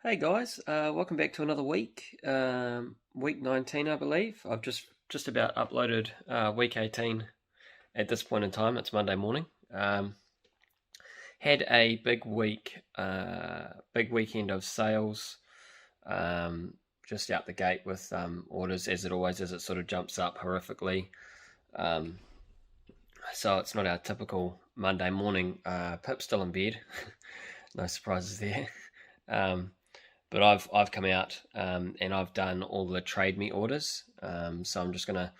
Hey guys, welcome back to another week. Week 19, I believe. I've just about uploaded week 18 at this point in time. It's Monday morning. Had a big weekend of sales. Just out the gate with orders, as it always is. It sort of jumps up horrifically. So it's not our typical Monday morning. Pip's still in bed. No surprises there. But I've come out and I've done all the trade me orders. So I'm just gonna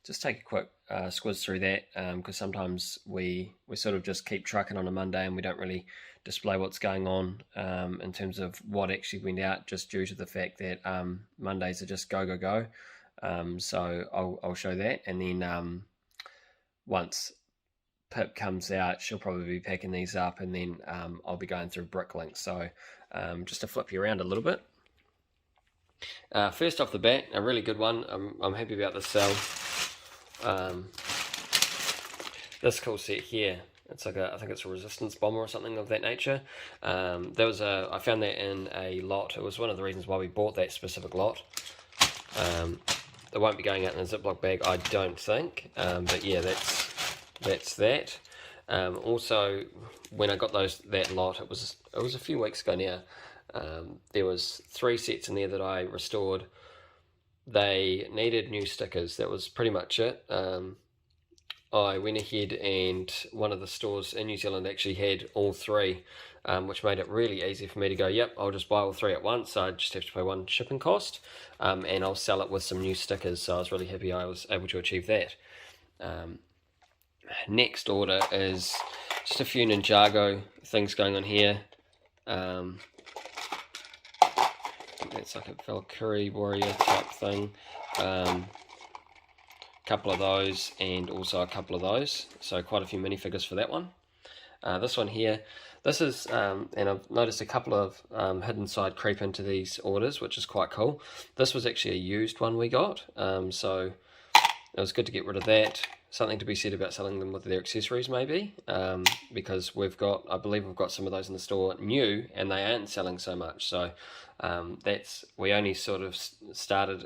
take a quick squiz through that because sometimes we sort of just keep trucking on a Monday and we don't really display what's going on in terms of what actually went out, just due to the fact that Mondays are just go go go. So I'll show that, and then once Pip comes out, she'll probably be packing these up, and then I'll be going through Bricklink. So just to flip you around a little bit. First off the bat, a really good one. I'm happy about this sell. This cool set here. It's like I think it's a resistance bomber or something of that nature. I found that in a lot. It was one of the reasons why we bought that specific lot. It won't be going out in a Ziploc bag, I don't think. But yeah, that's that. Also, when I got that lot, it was a few weeks ago now. There was 3 sets in there that I restored. They needed new stickers. That was pretty much it. I went ahead, and one of the stores in New Zealand actually had all 3, which made it really easy for me to go, yep, I'll just buy all 3 at once. I just have to pay one shipping cost, and I'll sell it with some new stickers. So I was really happy I was able to achieve that. Next order is just a few Ninjago things going on here. That's like a Valkyrie warrior type thing. Couple of those, and also a couple of those. So quite a few minifigures for that one. This one here, this is, and I've noticed a couple of hidden side creep into these orders, which is quite cool. This was actually a used one we got, so it was good to get rid of that. Something to be said about selling them with their accessories, maybe, because I believe we've got some of those in the store new, and they aren't selling so much. So we only sort of started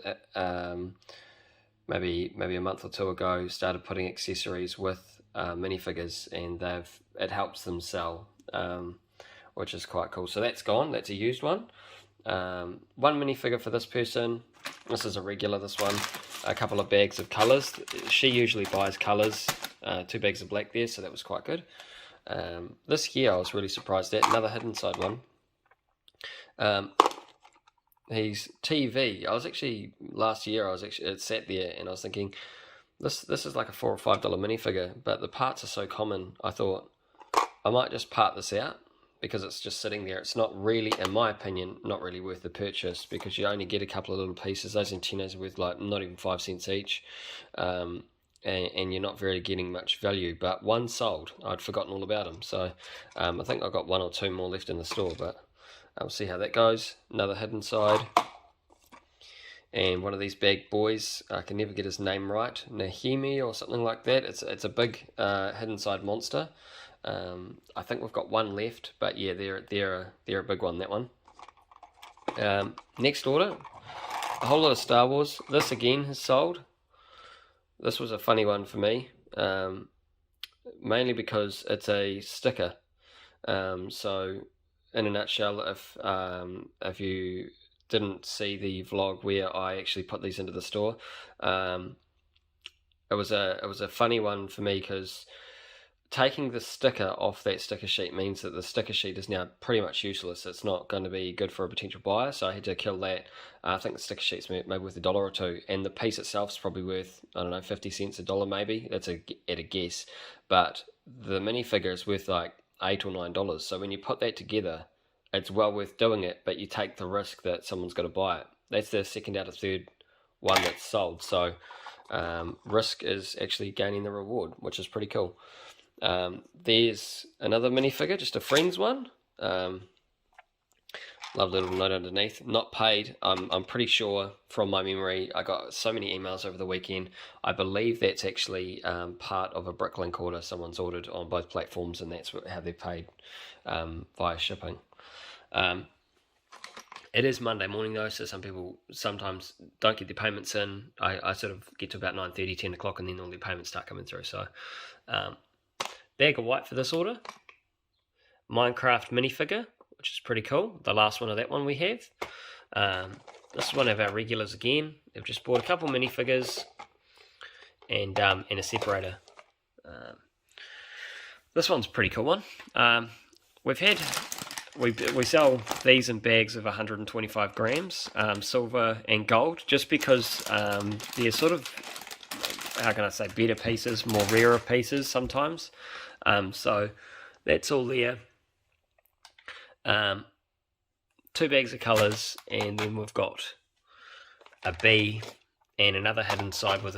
maybe a month or 2 ago, started putting accessories with minifigures, and it helps them sell, which is quite cool. So that's gone. That's a used one. One minifigure for this person. This is a regular, this one. A couple of bags of colours. She usually buys colours. 2 bags of black there, so that was quite good. This here I was really surprised at. Another hidden side one. He's TV. Last year it sat there, and I was thinking, this is like a $4 or $5 minifigure, but the parts are so common. I thought I might just part this out, because it's just sitting there. It's not really, in my opinion, not really worth the purchase, because you only get a couple of little pieces. Those antennas are worth like not even 5 cents each, and you're not really getting much value. But one sold. I'd forgotten all about them. So I think I've got 1 or 2 more left in the store, but we'll see how that goes. Another hidden side. And one of these big boys, I can never get his name right, Nahimi or something like that. It's a big hidden side monster. I think we've got 1 left, but yeah, they're a big one, that one. Next order, a whole lot of Star Wars. This again has sold. This was a funny one for me, mainly because it's a sticker. So in a nutshell, if you didn't see the vlog where I actually put these into the store, it was a funny one for me, because taking the sticker off that sticker sheet means that the sticker sheet is now pretty much useless. It's not going to be good for a potential buyer, so I had to kill that. I think the sticker sheet's maybe worth $1 or $2, and the piece itself is probably worth, I don't know, 50 cents, $1 maybe. That's at a guess. But the minifigure is worth like $8 or $9. So when you put that together, it's well worth doing it, but you take the risk that someone's got to buy it. That's the second out of third one that's sold. So risk is actually gaining the reward, which is pretty cool. There's another minifigure, just a friend's one. Love little note underneath. Not paid. I'm pretty sure from my memory, I got so many emails over the weekend. I believe that's actually part of a Bricklink order. Someone's ordered on both platforms, and that's how they're paid via shipping. It is Monday morning though, so some people sometimes don't get their payments in. I sort of get to about 9:30, 10 o'clock, and then all their payments start coming through. So, bag of white for this order. Minecraft minifigure, which is pretty cool. The last one of that one we have. This is one of our regulars again. They've just bought a couple minifigures and a separator. This one's a pretty cool one. We sell these in bags of 125 grams, silver and gold, just because they're sort of, how can I say, better pieces, more rarer pieces sometimes. So that's all there. 2 bags of colours, and then we've got a bee and another hidden side with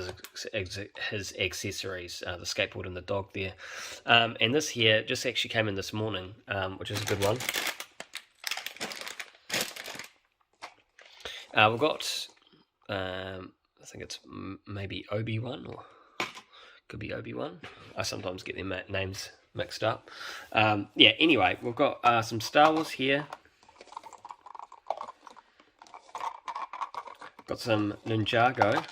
his accessories, the skateboard and the dog there. And this here just actually came in this morning, which is a good one. We've got, I think it's maybe Obi-Wan, or could be Obi-Wan. I sometimes get their names mixed up. Yeah, anyway, we've got some Star Wars here. Got some Ninjago.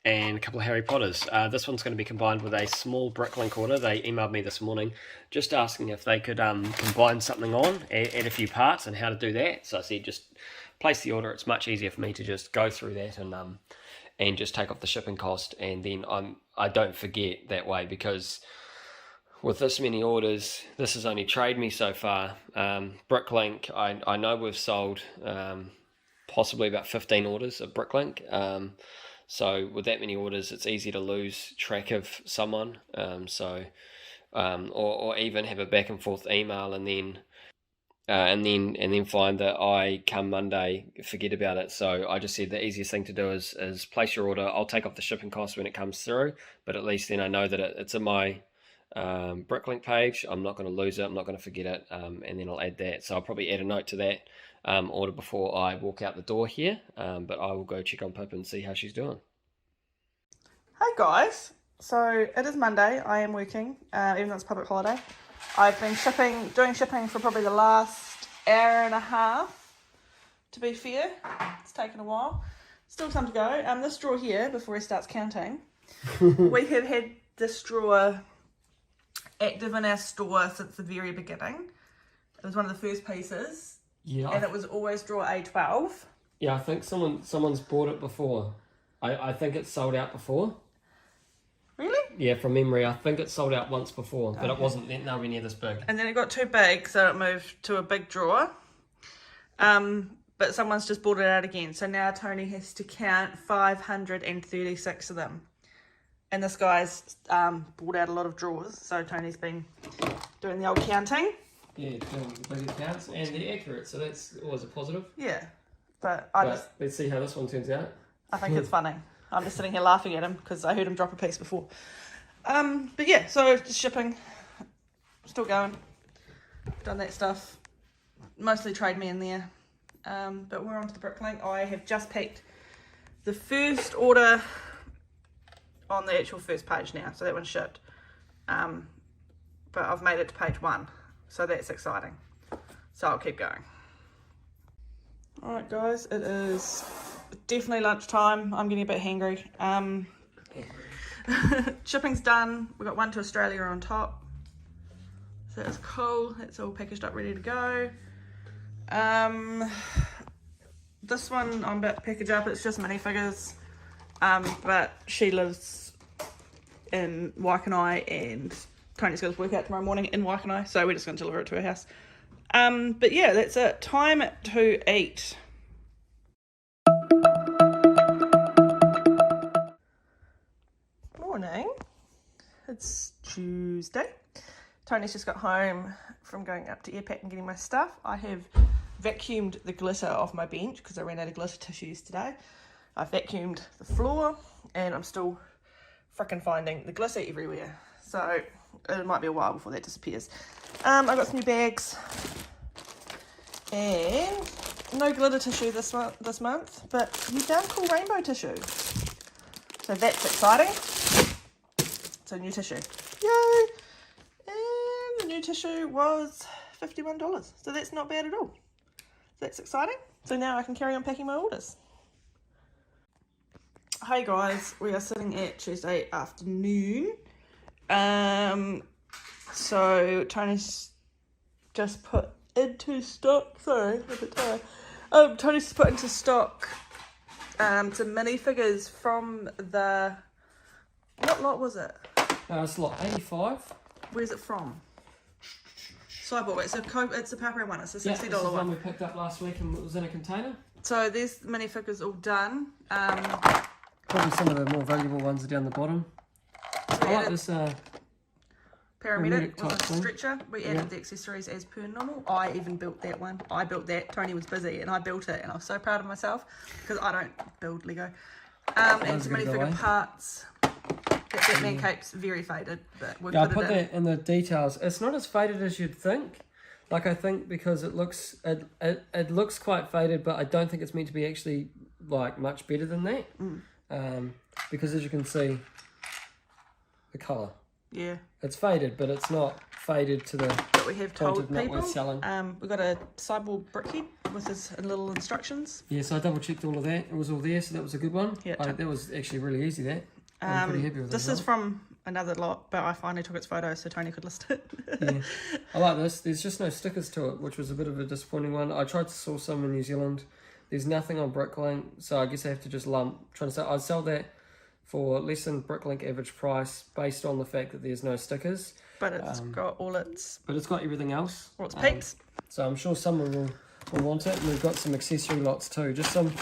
And a couple of Harry Potters. This one's going to be combined with a small Bricklink order. They emailed me this morning just asking if they could combine something on, add a few parts, and how to do that. So I said just place the order. It's much easier for me to just go through that and just take off the shipping cost, and then I don't forget that way, because with this many orders, this has only trade me so far. Bricklink, I know we've sold possibly about 15 orders of Bricklink. So with that many orders, it's easy to lose track of someone. Or even have a back and forth email, and then find that I come Monday forget about it. So I just said the easiest thing to do is place your order. I'll take off the shipping cost when it comes through, but at least then I know that it's in my Bricklink page. I'm not going to lose it. I'm not going to forget it. And then I'll add that. So I'll probably add a note to that order before I walk out the door here. But I will go check on Pip and see how she's doing. Hey guys, so it is Monday. I am working, even though it's public holiday. I've been doing shipping for probably the last hour and a half, to be fair. It's taken a while. Still time to go. This drawer here, before he starts counting, we have had this drawer active in our store since the very beginning. It was one of the first pieces. Yeah. And it was always drawer A12. Yeah, I think someone's bought it before. I think it's sold out before. Really? Yeah, from memory, I think it sold out once before, but it wasn't nowhere near this big. And then it got too big, so it moved to a big drawer. But someone's just bought it out again. So now Tony has to count 536 of them. And this guy's bought out a lot of drawers, so Tony's been doing the old counting. Yeah, doing the bigger counts, and they're accurate, so that's always a positive. Yeah, but let's see how this one turns out. I think it's funny. I'm just sitting here laughing at him because I heard him drop a piece before. But yeah, so just shipping, still going. Done that stuff. Mostly trade me in there. But we're on to the Bricklink. I have just picked the first order on the actual first page now, so that one's shipped. But I've made it to page 1, so that's exciting. So I'll keep going. Alright guys, it is definitely lunchtime. I'm getting a bit hangry. Shipping's done. We've got one to Australia on top. So that's cool. It's all packaged up, ready to go. This one I'm about to package up. It's just minifigures. But she lives in Waikanai and Tony's got his workout tomorrow morning in Waikanai, so we're just going to deliver it to her house. But yeah, that's it. Time to eat. Morning. It's Tuesday. Tony's just got home from going up to Airpack and getting my stuff. I have vacuumed the glitter off my bench because I ran out of glitter tissues today. I vacuumed the floor and I'm still frickin' finding the glitter everywhere. So it might be a while before that disappears. I got some new bags and no glitter tissue this month, but you found cool rainbow tissue. So that's exciting. So new tissue. Yay! new tissue was $51, so that's not bad at all. That's exciting. So now I can carry on packing my orders. Hey guys, we are sitting at Tuesday afternoon. So Tony's just put into stock, sorry, a bit tired. Tony's just put into stock some minifigures from the, what lot was it? It's lot 85. Where's it from? Cyborg. It's a Papua one. It's a $60 this is one. one we picked up last week and it was in a container. So there's minifigures all done. Probably some of the more valuable ones are down the bottom. So I like this paramedic with a type stretcher. We added the accessories as per normal. I even built that one. I built that. Tony was busy and I built it, and I was so proud of myself because I don't build Lego. And some minifigure parts. That Batman cape's very faded, but we'll I put that in the details. It's not as faded as you'd think. Like, I think because it looks quite faded, but I don't think it's meant to be actually like much better than that. Because as you can see, the colour. Yeah. It's faded, but it's not faded to the But we have point told of not people. worth selling. We got a cyborg brickhead with his little instructions. Yeah, so I double checked all of that. It was all there, so that was a good one. Yeah. That was actually really easy. That I'm pretty happy with this. This is from another lot, but I finally took its photo so Tony could list it. Yeah. I like this. There's just no stickers to it, which was a bit of a disappointing one. I tried to source some in New Zealand. There's nothing on Bricklink, so I guess I have to just lump. I'd sell that for less than Bricklink average price based on the fact that there's no stickers. But it's got all its... But it's got everything else. All its peeps. So I'm sure someone will want it. And we've got some accessory lots too. Just some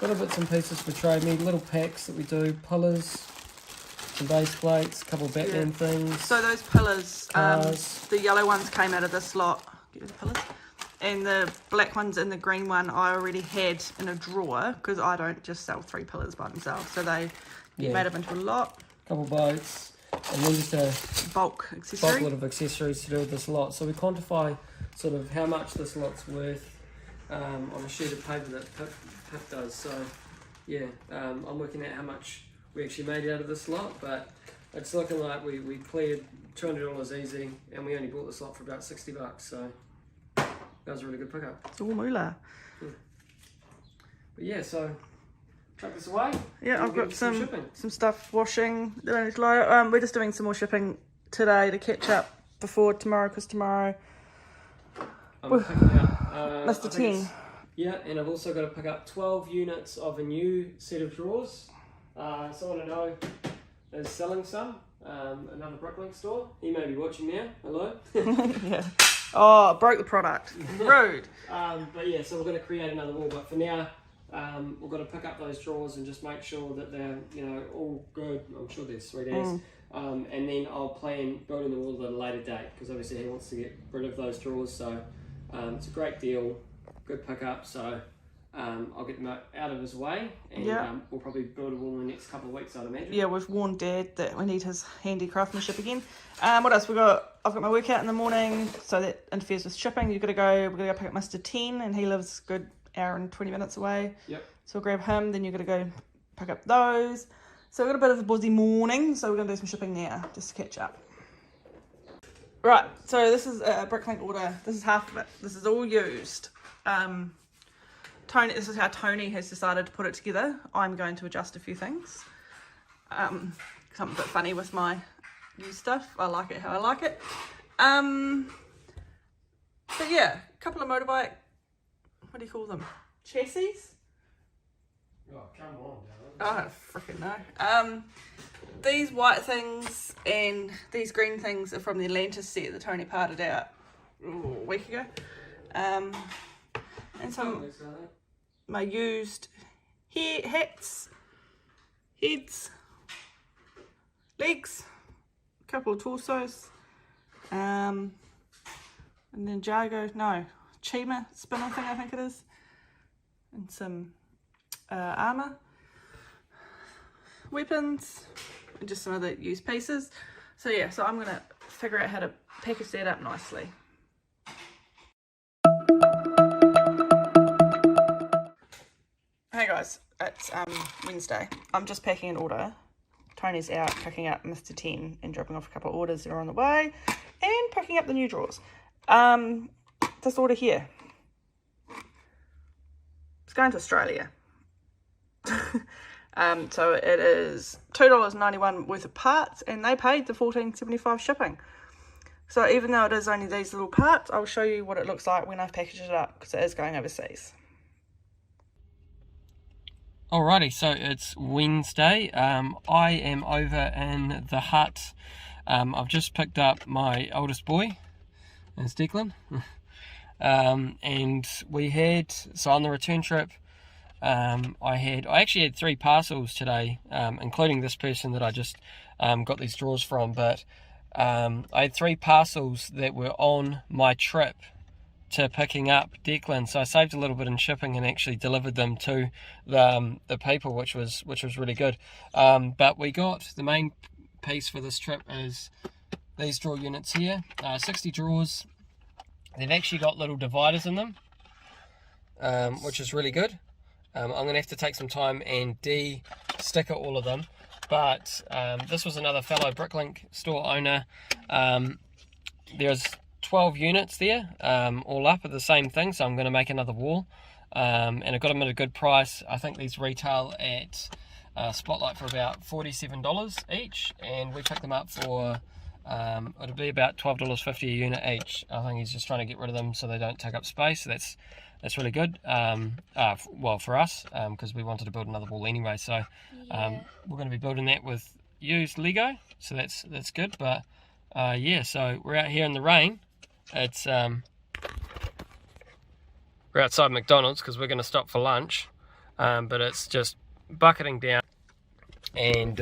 little bits and pieces for trade me. Little packs that we do. Pillars, some base plates, a couple of Batman things. So those pillars, cars. the yellow ones came out of this lot. Get rid of the pillars. And the black ones and the green one I already had in a drawer because I don't just sell 3 pillars by themselves. So they get made up into a lot. Couple boats. And then just a bulk accessory. lot of accessories to do with this lot. So we quantify sort of how much this lot's worth on a sheet of paper that Pip does. So yeah, I'm working out how much we actually made out of this lot, but it's looking like we cleared $200 easy, and we only bought this lot for about $60. So that was a really good pickup. It's all moolah. But yeah, so chuck this away. Yeah, I've got some stuff washing. We're just doing some more shipping today to catch up before tomorrow, because tomorrow I'm picking up Mr. 10. Yeah, and I've also got to pick up 12 units of a new set of drawers. Someone I know is selling some. Another Bricklink Store. He may be watching now. Hello. Yeah. Oh, broke the product. Rude. But yeah, so we're going to create another wall. But for now, we've got to pick up those drawers and just make sure that they're, all good. I'm sure they're sweet as. And then I'll plan building the wall at a later date, because obviously he wants to get rid of those drawers. So it's a great deal, good pickup. So I'll get them out of his way, and we'll probably build a wall in the next couple of weeks, I'd imagine. Yeah, we've warned Dad that we need his handy craftsmanship again. What else? I've got my workout in the morning, so that interferes with shipping. We're gonna go pick up Mr. 10, and he lives a good hour and 20 minutes away. Yep. So we'll grab him, then you're gonna go pick up those. So we've got a bit of a busy morning, so we're gonna do some shipping now, just to catch up. Right, so this is a Bricklink order. This is half of it. This is all used. This is how Tony has decided to put it together. I'm going to adjust a few things. I'm a bit funny with my used stuff. I like it how I like it. But yeah, a couple of motorbike, what do you call them? Chassis? Oh, come on, I don't freaking know. These white things and these green things are from the Atlantis set that Tony parted out a week ago. And some my used hats, heads, legs, a couple of torsos, and then Chima spinner thing, I think it is, and some armour, weapons, and just some other used pieces. So yeah, so I'm going to figure out how to package that up nicely. Hey guys, it's Wednesday. I'm just packing an order. Tony's out picking up Mr. 10 and dropping off a couple of orders that are on the way, and picking up the new drawers. This order here, it's going to Australia. So it is $2.91 worth of parts, and they paid the $14.75 shipping. So even though it is only these little parts, I'll show you what it looks like when I've packaged it up, because it is going overseas. Alrighty, so it's Wednesday. I am over in the hut. I've just picked up my oldest boy, it's Declan. And we had, so on the return trip, I actually had 3 parcels today, including this person that I just got these drawers from, but I had 3 parcels that were on my trip to picking up Declan, so I saved a little bit in shipping and actually delivered them to the people, which was really good. But we got, the main piece for this trip is these drawer units here, 60 drawers. They've actually got little dividers in them, which is really good. I'm going to have to take some time and de-sticker all of them, but this was another fellow Bricklink Store owner. There's 12 units there, all up at the same thing, so I'm going to make another wall, and I got them at a good price. I think these retail at Spotlight for about $47 each, and we picked them up for it'll be about $12.50 a unit each. I think he's just trying to get rid of them so they don't take up space, so that's really good. Well, for us, because we wanted to build another wall anyway, so we're going to be building that with used Lego, so that's good. But yeah, so we're out here in the rain. It's we're outside McDonald's because we're going to stop for lunch, but it's just bucketing down, and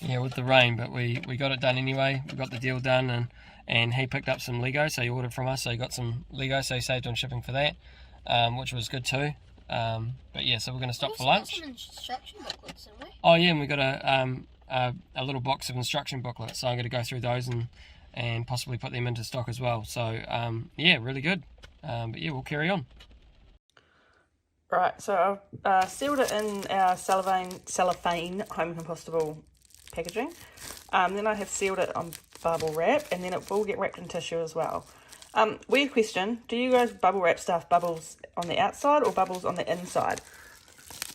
yeah, with the rain, but we got it done anyway. We got the deal done, and he picked up some Lego, so he ordered from us, so he got some Lego, so he saved on shipping for that, which was good too. But yeah, so we're going to stop for lunch. Some instruction booklets, didn't we? Oh yeah, and we got a little box of instruction booklets, so I'm going to go through those and possibly put them into stock as well. So yeah, really good. But yeah, we'll carry on. Right, so I've sealed it in our cellophane home compostable packaging. Then I have sealed it on bubble wrap, and then it will get wrapped in tissue as well. Weird question, do you guys bubble wrap stuff bubbles on the outside or bubbles on the inside?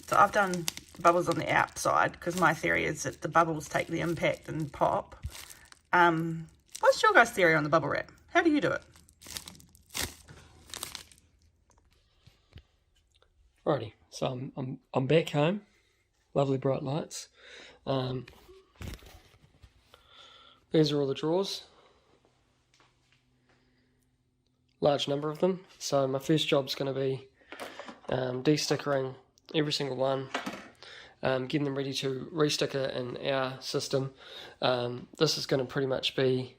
So I've done bubbles on the outside because my theory is that the bubbles take the impact and pop. What's your guys' theory on the bubble wrap? How do you do it? Alrighty, so I'm back home. Lovely bright lights. These are all the drawers. Large number of them. So my first job's going to be de-stickering every single one, getting them ready to re-sticker in our system. This is going to pretty much be,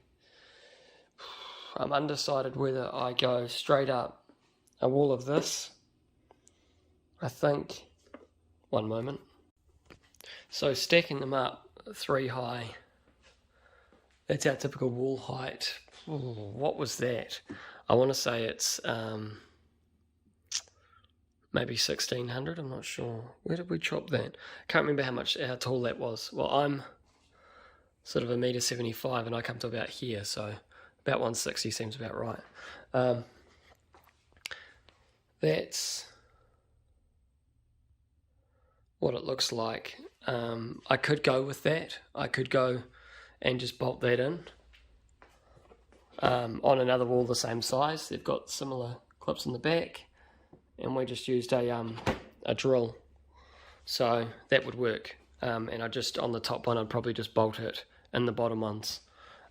I'm undecided whether I go straight up a wall of this. I think, one moment. So stacking them up 3 high, that's our typical wall height. Ooh, what was that? I want to say it's maybe 1600, I'm not sure. Where did we chop that? Can't remember how tall that was. Well, I'm sort of 1.75 m and I come to about here, so about 160 seems about right. That's what it looks like. I could go with that. I could go and just bolt that in on another wall the same size. They've got similar clips in the back, and we just used a drill, so that would work. And I just, on the top one, I'd probably just bolt it in the bottom ones,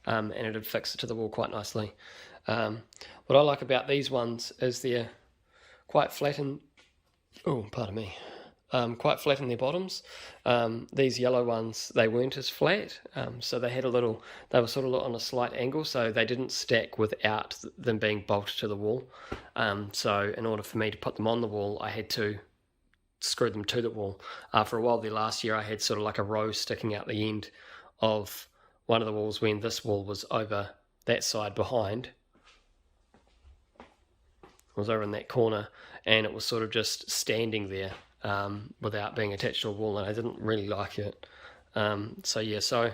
and it'd fix it to the wall quite nicely. What I like about these ones is they're quite flat in, oh, pardon me, quite flat in their bottoms. These yellow ones, they weren't as flat, so they were sort of on a slight angle, so they didn't stack without them being bolted to the wall. So in order for me to put them on the wall, I had to screw them to the wall. For a while there last year, I had sort of like a row sticking out the end of one of the walls when this wall was over that side behind. It was over in that corner, and it was sort of just standing there without being attached to a wall, and I didn't really like it. So yeah, so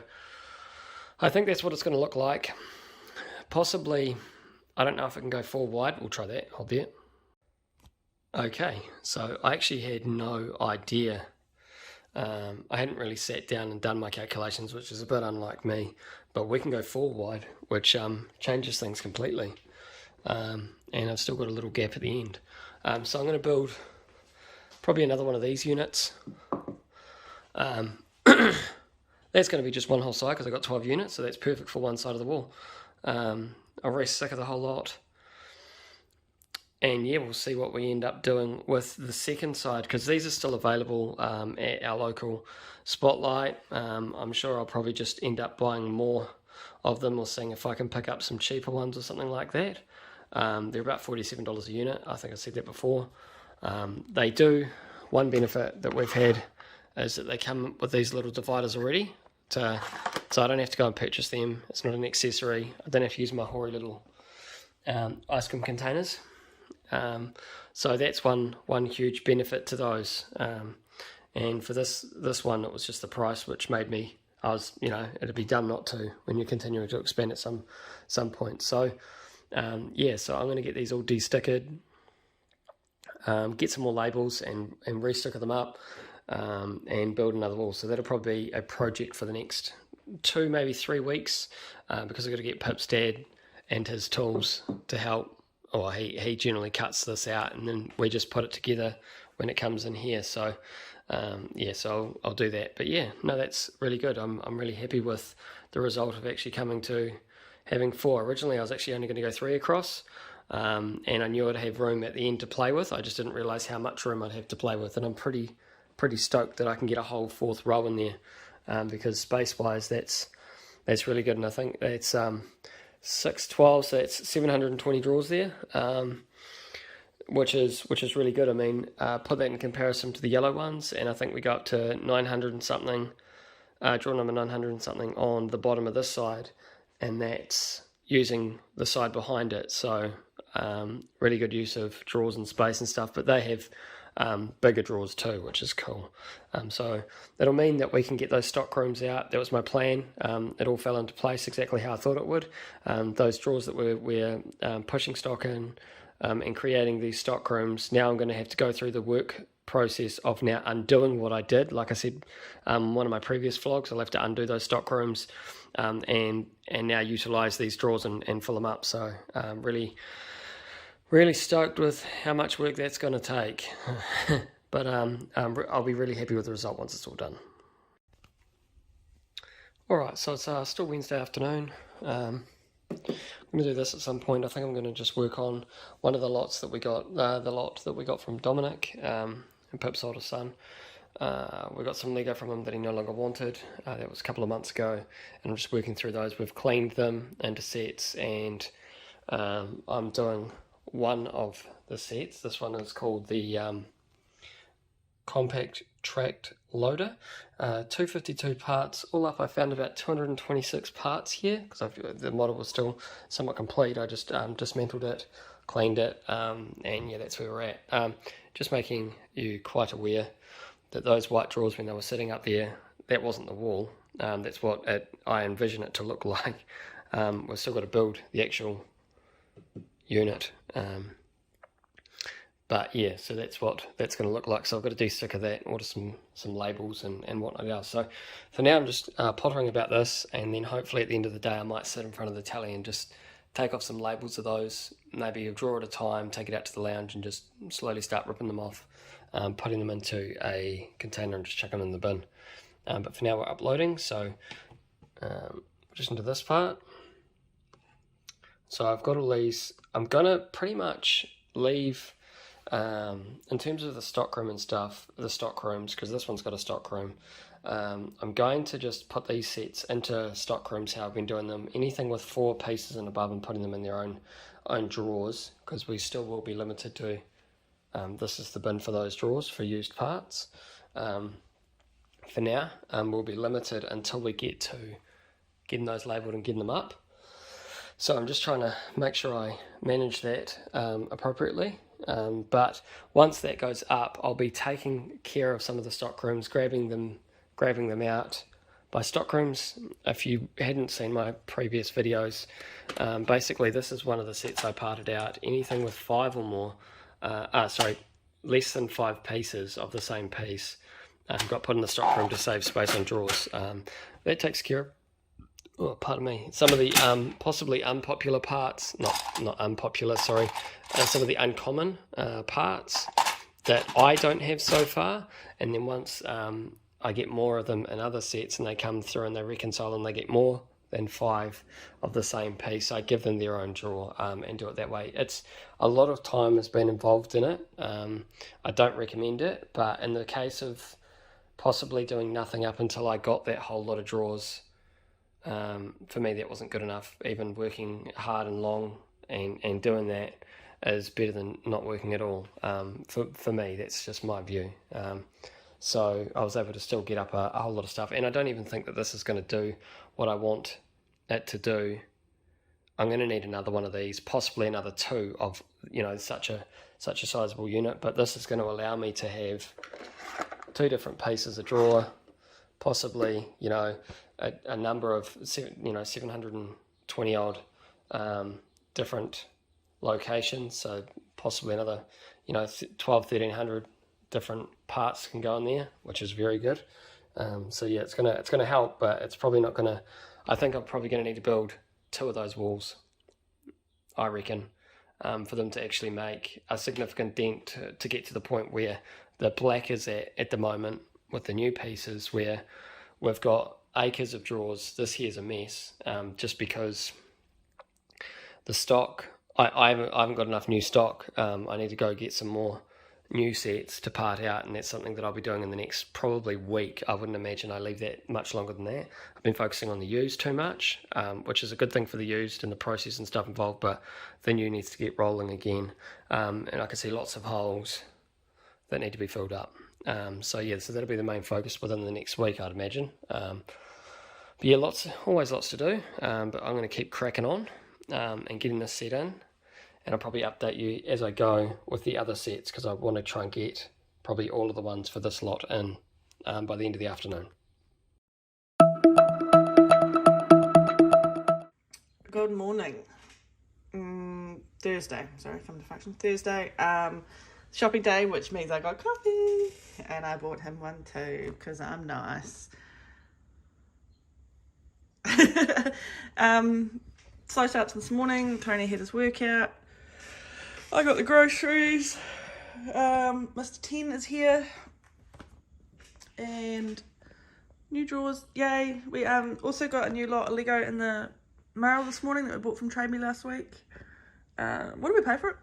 I think that's what it's going to look like. Possibly, I don't know if it can go 4 wide. We'll try that, I'll bet. Okay, so I actually had no idea. I hadn't really sat down and done my calculations, which is a bit unlike me, but we can go 4 wide, which changes things completely. And I've still got a little gap at the end. So I'm going to build probably another one of these units. That's going to be just one whole side because I've got 12 units, so that's perfect for one side of the wall. I'm very sick of the whole lot. And yeah, we'll see what we end up doing with the second side, because these are still available at our local Spotlight. I'm sure I'll probably just end up buying more of them, or seeing if I can pick up some cheaper ones or something like that. They're about $47 a unit. I think I said that before. They do. One benefit that we've had is that they come with these little dividers already, so I don't have to go and purchase them. It's not an accessory. I don't have to use my hoary little ice cream containers. So that's one huge benefit to those. And for this one, it was just the price, which made me, it'd be dumb not to when you're continuing to expand at some point. So yeah, so I'm going to get these all de-stickered, get some more labels and re-sticker them up, and build another wall. So that'll probably be a project for the next 2, maybe 3 weeks, because I've got to get Pip's dad and his tools to help. Or he generally cuts this out, and then we just put it together when it comes in here. So yeah, so I'll do that. But yeah, no, that's really good. I'm really happy with the result of actually coming to having 4. Originally I was actually only going to go 3 across, and I knew I'd have room at the end to play with. I just didn't realise how much room I'd have to play with, and I'm pretty stoked that I can get a whole 4th row in there, because space wise that's really good. And I think that's 612, so it's 720 draws there, which is really good. I mean, put that in comparison to the yellow ones, and I think we got up to 900 and something, draw number 900 and something on the bottom of this side, and that's using the side behind it. So really good use of draws and space and stuff, but they have bigger draws too, which is cool. So that'll mean that we can get those stock rooms out. That was my plan. It all fell into place exactly how I thought it would. Those draws that we're pushing stock in and creating these stock rooms, now I'm going to have to go through the work process of now undoing what I did. Like I said, one of my previous vlogs, I'll have to undo those stock rooms and now utilize these draws and fill them up. So really stoked with how much work that's going to take. But I'll be really happy with the result once it's all done. Alright, so it's still Wednesday afternoon. I'm going to do this at some point. I think I'm going to just work on one of the lots that we got, the lot that we got from Dominic, and Pip's older son. We got some Lego from him that he no longer wanted. That was a couple of months ago, and I'm just working through those. We've cleaned them into sets, and I'm doing one of the sets. This one is called the Compact Tracked Loader. 252 parts all up. I found about 226 parts here because the model was still somewhat complete. I just dismantled it, cleaned it, and yeah, that's where we're at. Just making you quite aware that those white drawers, when they were sitting up there, that wasn't the wall. That's what I envision it to look like. We've still got to build the actual unit, but yeah, so that's what that's going to look like. So I've got to de-sticker that, order some labels and whatnot else. So for now I'm just pottering about this, and then hopefully at the end of the day I might sit in front of the tally and just take off some labels of those, maybe a drawer at a time, take it out to the lounge and just slowly start ripping them off, putting them into a container and just chucking them in the bin. But for now we're uploading, so just into this part. So I've got all these. I'm gonna pretty much leave, in terms of the stockroom and stuff, the stock rooms, because this one's got a stock room. I'm going to just put these sets into stock rooms how I've been doing them. Anything with 4 pieces and above, and putting them in their own drawers, because we still will be limited to. This is the bin for those drawers for used parts. For now, we'll be limited until we get to getting those labelled and getting them up. So I'm just trying to make sure I manage that appropriately. But once that goes up, I'll be taking care of some of the stock rooms, grabbing them out, by Stockrooms. If you hadn't seen my previous videos, basically this is one of the sets I parted out. Anything with 5 or more, less than 5 pieces of the same piece got put in the stockroom to save space on drawers. That takes care of, oh, pardon me, some of the possibly unpopular parts, not unpopular, sorry, some of the uncommon parts that I don't have so far, and then once I get more of them in other sets and they come through and they reconcile and they get more than 5 of the same piece, I give them their own drawer and do it that way. It's a lot of time has been involved in it. I don't recommend it, but in the case of possibly doing nothing up until I got that whole lot of drawers, for me that wasn't good enough. Even working hard and long and doing that is better than not working at all. For me, that's just my view. So I was able to still get up a whole lot of stuff, and I don't even think that this is going to do what I want it to do. I'm going to need another one of these, possibly another 2 of, you know, such a sizable unit, but this is going to allow me to have 2 different pieces of drawer, possibly, you know, a number of 720 odd different locations, so possibly another, you know, 1300 different parts can go in there, which is very good. So yeah, it's gonna help, but it's probably not gonna. I think I'm probably gonna need to build 2 of those walls, I reckon, for them to actually make a significant dent to get to the point where the black is at the moment with the new pieces, where we've got acres of drawers. This here's a mess, just because the stock. I haven't got enough new stock. I need to go get some more new sets to part out, and that's something that I'll be doing in the next probably week. I wouldn't imagine I leave that much longer than that. I've been focusing on the used too much, which is a good thing for the used and the process and stuff involved, but the new needs to get rolling again. And I can see lots of holes that need to be filled up. So that'll be the main focus within the next week, I'd imagine. But yeah, always lots to do, but I'm going to keep cracking on and getting this set in. And I'll probably update you as I go with the other sets, because I want to try and get probably all of the ones for this lot in by the end of the afternoon. Good morning. Thursday, sorry, come to function. Thursday, shopping day, which means I got coffee, and I bought him one too, because I'm nice. Slow starts this morning. Tony had his workout. I got the groceries. Mr. 10 is here. And new drawers, yay. We also got a new lot of Lego in the mail this morning that we bought from Trade Me last week. What did we pay for it?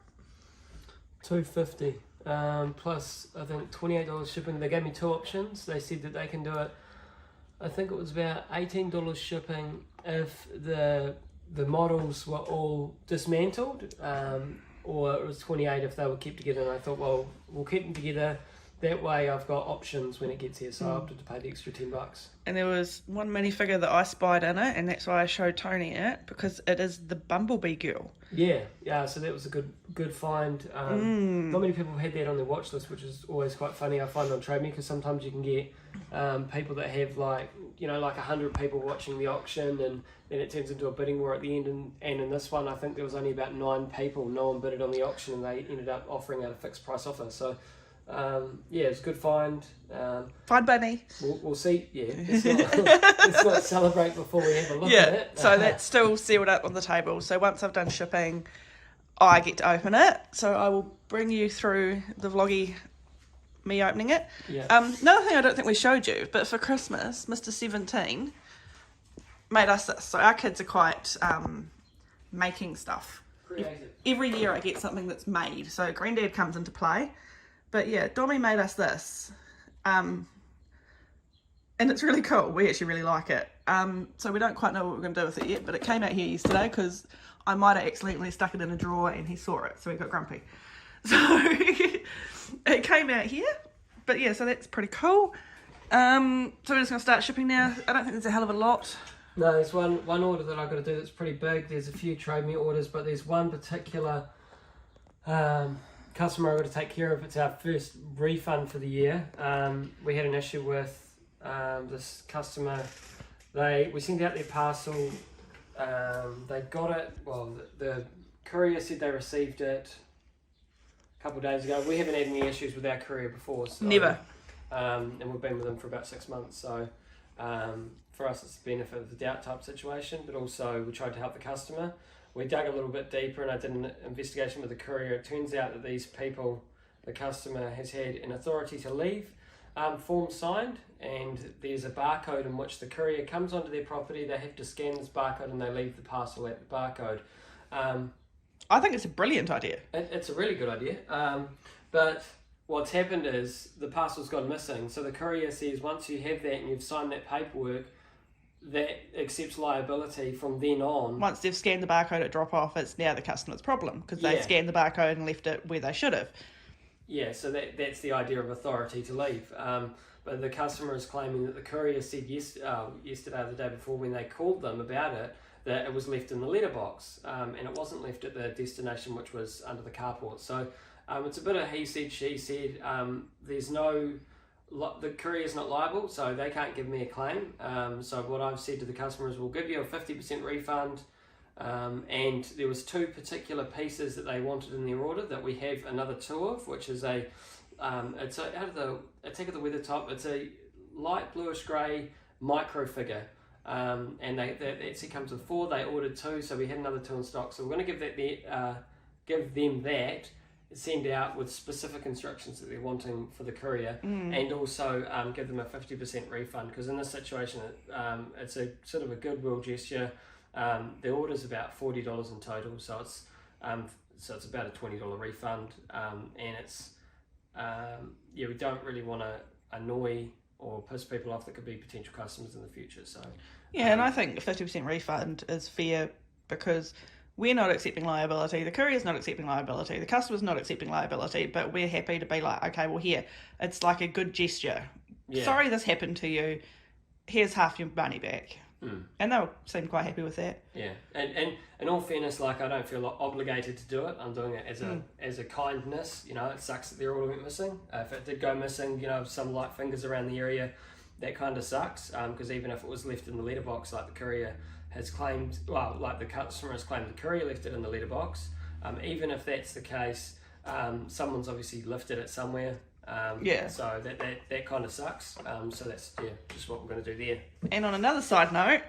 $250 plus I think $28 shipping. They gave me 2 options. They said that they can do it. I think it was about $18 shipping if the models were all dismantled, or it was 28 if they were kept together. And I thought, well, we'll keep them together. That way I've got options when it gets here, so I opted to pay the extra $10. And there was one minifigure that I spied in it, and that's why I showed Tony it, because it is the Bumblebee girl. Yeah, so that was a good find. Not many people had that on their watch list, which is always quite funny, I find, on Trade Me, because sometimes you can get people that have like 100 people watching the auction, and then it turns into a bidding war at the end, and in this one I think there was only about 9 people. No one bidded on the auction, and they ended up offering out a fixed price offer. So it's a good find. Find by me. We'll see. Yeah, let's not celebrate before we have a look at it. So that's still sealed up on the table. So once I've done shipping, I get to open it. So I will bring you through the vloggy, me opening it. Yeah. Another thing I don't think we showed you, but for Christmas, Mr. 17 made us this. So our kids are quite making stuff. Creative. Every year I get something that's made. So Granddad comes into play. But yeah, Dommy made us this. And it's really cool. We actually really like it. So we don't quite know what we're going to do with it yet, but it came out here yesterday because I might have accidentally stuck it in a drawer and he saw it, so he got grumpy. So it came out here. But yeah, so that's pretty cool. So we're just going to start shipping now. I don't think there's a hell of a lot. No, there's one order that I've got to do that's pretty big. There's a few Trade Me orders, but there's one particular customer I've got to take care of. It's our first refund for the year. We had an issue with this customer We sent out their parcel. They got it. Well, the courier said they received it a couple of days ago. We haven't had any issues with our courier before. So, Never. And we've been with them for about 6 months. So for us, it's a benefit of the doubt type situation. But also, we tried to help the customer. We dug a little bit deeper, and I did an investigation with the courier. It turns out that these people, the customer has had an authority to leave form signed, and there's a barcode in which the courier comes onto their property. They have to scan this barcode and they leave the parcel at the barcode. I think it's a brilliant idea. It's a really good idea. But what's happened is the parcel's gone missing. So the courier says once you have that and you've signed that paperwork, that accepts liability from then on. Once they've scanned the barcode at drop off, it's now the customer's problem because they scanned the barcode and left it where they should have. Yeah, so that's the idea of authority to leave. But the customer is claiming that the courier said yesterday or the day before when they called them about it, that it was left in the letterbox, and it wasn't left at the destination, which was under the carport. So it's a bit of he said, she said. There's no... The courier's not liable, so they can't give me a claim. So what I've said to the customer is we'll give you a 50% refund. And there was 2 particular pieces that they wanted in their order that we have another 2 of, which is out of the Attack of the Weather Top. It's a light bluish grey micro figure, and that actually comes with 4. They ordered 2, so we had another 2 in stock. So we're going to give them that. Send out with specific instructions that they're wanting for the courier, and also give them a 50% refund, because in this situation it's a sort of a goodwill gesture. The order's about $40 in total, so it's about a $20 refund, and it's we don't really want to annoy or piss people off that could be potential customers in the future. So and I think a 50% refund is fair because we're not accepting liability, the courier's not accepting liability, the customer's not accepting liability, but we're happy to be like, okay, well here, it's like a good gesture. Yeah. Sorry this happened to you, here's half your money back. And they seem quite happy with that. Yeah, and in all fairness, like I don't feel obligated to do it. I'm doing it as a kindness. You know, it sucks that their order went missing. If it did go missing, you know, some light fingers around the area, that kind of sucks. Because even if it was left in the letterbox, like the courier has claimed, well, like the customer has claimed the courier left it in the letterbox. Even if that's the case, someone's obviously lifted it somewhere. So that kind of sucks. So that's just what we're going to do there. And on another side note,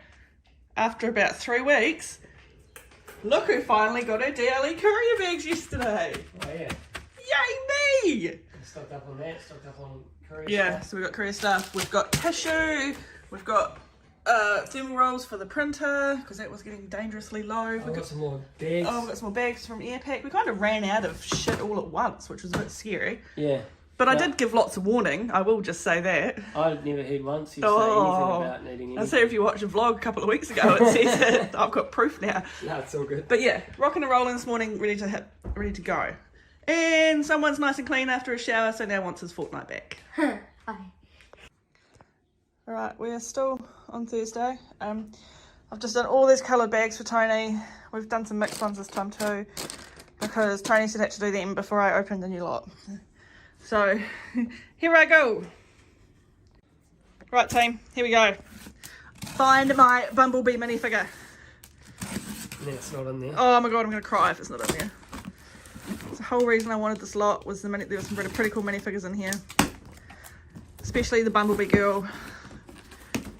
after about 3 weeks, look who finally got her DLE courier bags yesterday. Oh yeah. Yay me! Stocked up on that, stocked up on courier stuff. So we've got courier stuff. We've got tissue. We've got thermal rolls for the printer because that was getting dangerously low. We've got some more bags. We've got some more bags from Airpack. We kind of ran out of shit all at once, which was a bit scary. Yeah. But I did give lots of warning, I will just say that. I've never heard once you say anything about needing anything. I see if you watched a vlog a couple of weeks ago, it says it. I've got proof now. No, it's all good. But yeah, rocking and rolling this morning, ready to go. And someone's nice and clean after a shower, so now wants his fortnight back. Bye. Alright, we are still on Thursday. I've just done all these coloured bags for Tony. We've done some mixed ones this time too, because Tony said I had to do them before I opened the new lot. So, here I go. Right team, here we go. Find my Bumblebee minifigure. No, it's not in there. Oh my god, I'm going to cry if it's not in there. The whole reason I wanted this lot was there were some really pretty cool minifigures in here. Especially the Bumblebee girl.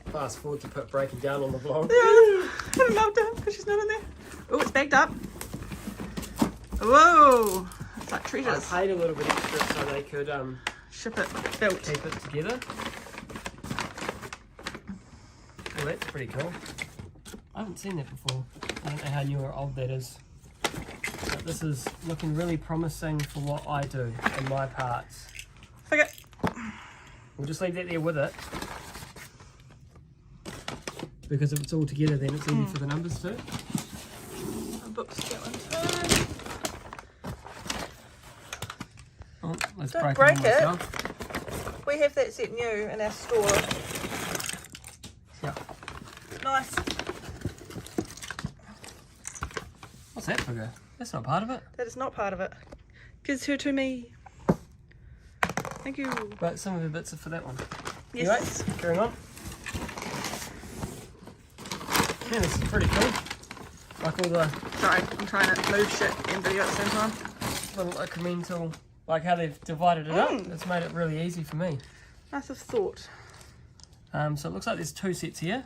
Fast forward to put breaking down on the vlog. Yeah, I loved it because she's not in there. Oh, it's bagged up. Whoa. It's like treasures. I paid a little bit extra so they could ship it, built. Keep it together. Oh, that's pretty cool. I haven't seen that before. I don't know how new or old that is. But this is looking really promising for what I do in my parts. Figure. We'll just leave that there with it. Because if it's all together then it's easy for the numbers too. A book's going too. Oh, let's Don't break it. myself. We have that set new in our store. Yeah. Nice. What's that figure? That's not part of it. That is not part of it. Gives her to me. Thank you. But some of the bits are for that one. Yes. Anyway, carrying on. Yeah, this is pretty cool. Like all the Sorry, I'm trying to move shit and video at the same time. little incremental, like how they've divided it up. It's made it really easy for me. Nice of thought. So it looks like there's 2 sets here.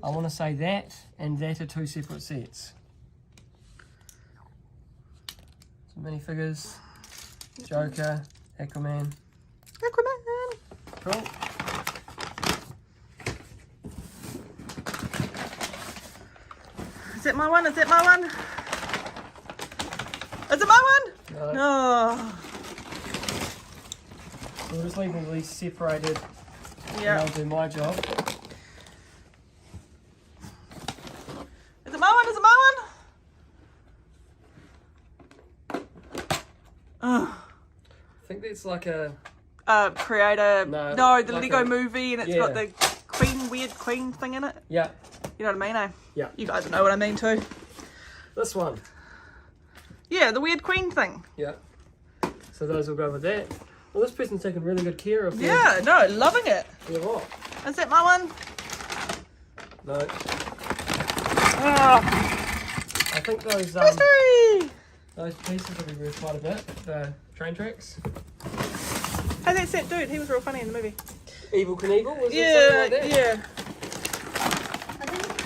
I want to say that and that are 2 separate sets. Some minifigures, Joker, Aquaman. Aquaman! Cool. Is that my one? Is that my one? Is it my one? No. No. We'll just leave all these separated and Yeah. I'll do my job. Is it my one? Is it my one? I think that's like a... Creator. No, No, the like Lego a- movie, and it's yeah. got the weird queen thing in it. Yeah, You know what I mean, eh? yeah. You guys know what I mean too. This one. Yeah, the weird queen thing. Yeah. So those will go with that. Well, this person's taken really good care of their, Yeah, no, loving it. their what? Is that my one? No. Oh, I think those mystery! those pieces will be worth quite a bit. The train tracks. Hey, that's that dude. He was real funny in the movie. Evil Knievel, was it Yeah, something like that?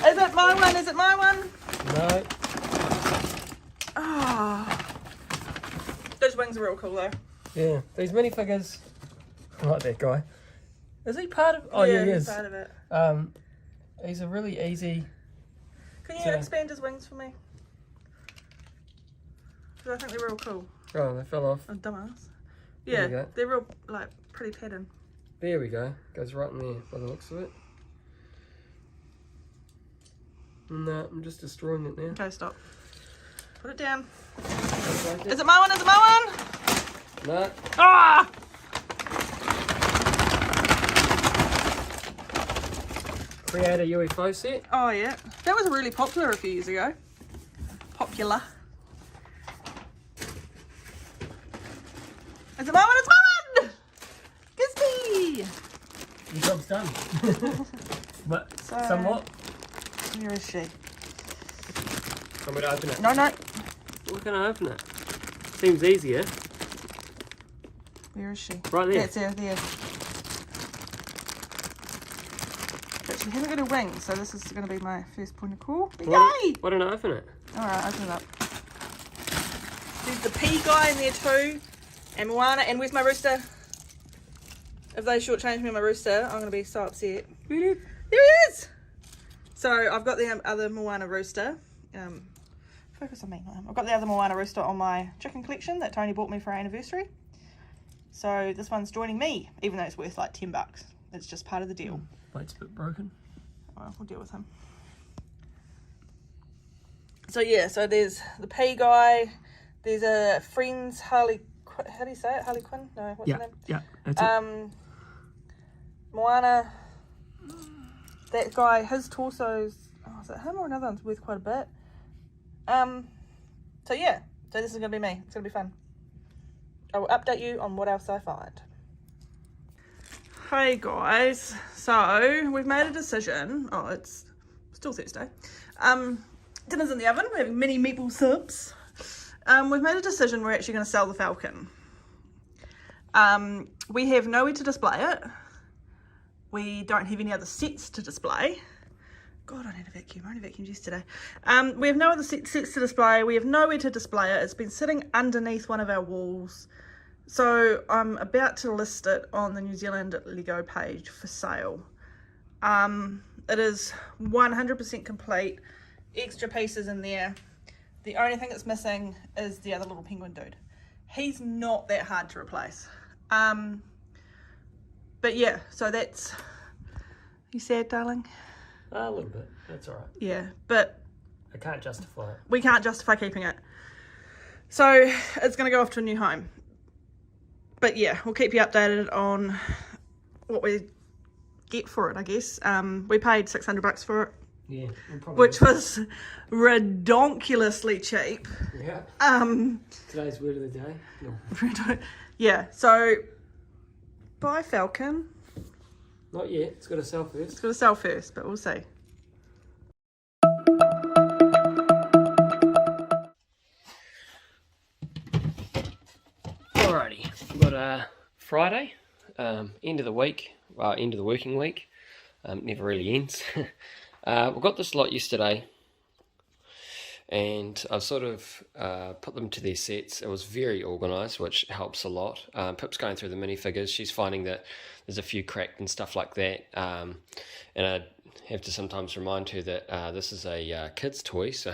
yeah. Is it my one? Is it my one? No. Oh. Those wings are real cool though. Yeah. These minifigures. I like that guy. Is he part of? Oh yeah, he he's is. part of it. He's a really easy. Can you Yeah. expand his wings for me? Because I think they're real cool. Oh, they fell off. Oh, dumbass. There Yeah, you go. they're real, like, pretty pattern. There we go. Goes right in there by the looks of it. No, I'm just destroying it now. Okay, stop. Put it down. Just like Is it my one? Is it my one? No. Ah! Create a UFO set. Oh, yeah. That was really popular a few years ago. Popular. Is it my one? It's my one! Gizby! Your job's done. But So- somewhat. Where is she? I'm going to open it. No, no. Why can't I open it? Seems easier. Where is she? Right there. That's her, there. But she hasn't got a wing, so this is going to be my first point of call. Yay! Why don't I open it? Alright, open it up. There's the P guy in there too. And Moana. And where's my rooster? If they shortchange me on my rooster, I'm going to be so upset. There he is! So I've got the other Moana rooster. Focus on me. I've got the other Moana rooster on my chicken collection that Tony bought me for our anniversary. So this one's joining me, even though it's worth like $10. It's just part of the deal. Plate's a bit broken. Oh, we'll deal with him. So yeah, so there's the P guy. There's a Friends Harley. How do you say it? Harley Quinn? No, what's her name? Yeah, that's it. Moana. That guy, his torso's. Oh, is it him or another one's worth quite a bit? So yeah, so this is gonna be me. It's gonna be fun. I will update you on what else I find. Hey guys, so we've made a decision. Oh, it's still Thursday. Dinner's in the oven. We're having mini meatball subs. We've made a decision. We're actually going to sell the Falcon. We have nowhere to display it. We don't have any other sets to display. God, I need a vacuum. I only vacuumed yesterday. We have no other sets to display. We have nowhere to display it. It's been sitting underneath one of our walls. So I'm about to list it on the New Zealand Lego page for sale. It is 100% complete. Extra pieces in there. The only thing that's missing is the other little penguin dude. He's not that hard to replace. But yeah, so that's... You sad, darling? A little bit. That's all right. Yeah, but I can't justify it. we can't justify keeping it. So it's going to go off to a new home. But yeah, we'll keep you updated on what we get for it, I guess. We paid $600 for it, Yeah. which was redonkulously cheap. Yeah. Today's word of the day. No. Yeah, so buy Falcon. Not yet. It's got to sell first. It's got to sell first, but we'll see. Friday, end of the week, well, end of the working week. Never really ends. We got this lot yesterday, and I've sort of put them to their sets. It was very organised, which helps a lot. Pip's going through the minifigures. She's finding that there's a few cracked and stuff like that. And I have to sometimes remind her that this is a kid's toy, so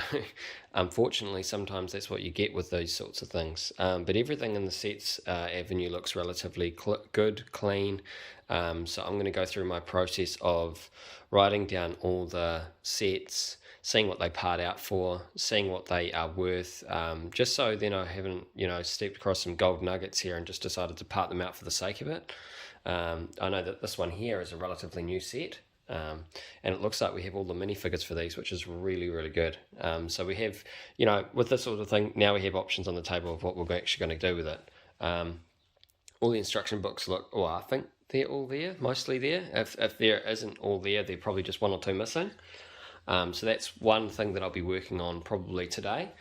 unfortunately sometimes that's what you get with these sorts of things. But everything in the sets avenue looks relatively good, clean. So I'm going to go through my process of writing down all the sets, seeing what they part out for, seeing what they are worth, just so then I haven't, stepped across some gold nuggets here and just decided to part them out for the sake of it. I know that this one here is a relatively new set, and it looks like we have all the minifigures for these, which is really, really good. So we have, with this sort of thing, now we have options on the table of what we're actually going to do with it. All the instruction books look, I think they're all there, mostly there. If there isn't all there, they're probably just one or two missing. So that's one thing that I'll be working on probably today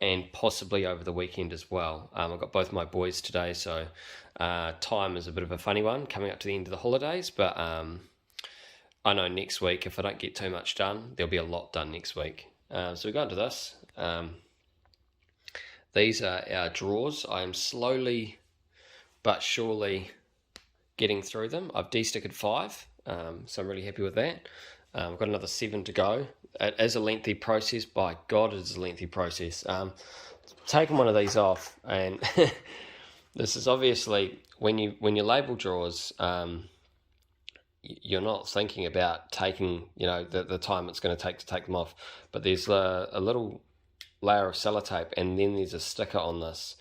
and possibly over the weekend as well. I've got both my boys today, so time is a bit of a funny one coming up to the end of the holidays, but I know next week, if I don't get too much done, there'll be a lot done next week. So we go into this. These are our drawers. I am slowly but surely getting through them. I've de-stickered 5, so I'm really happy with that. I've got another 7 to go. It is a lengthy process. By God, it is a lengthy process. Taking one of these off, and this is obviously when you label drawers, you're not thinking about taking the time it's going to take them off. But there's a little layer of sellotape, and then there's a sticker on this,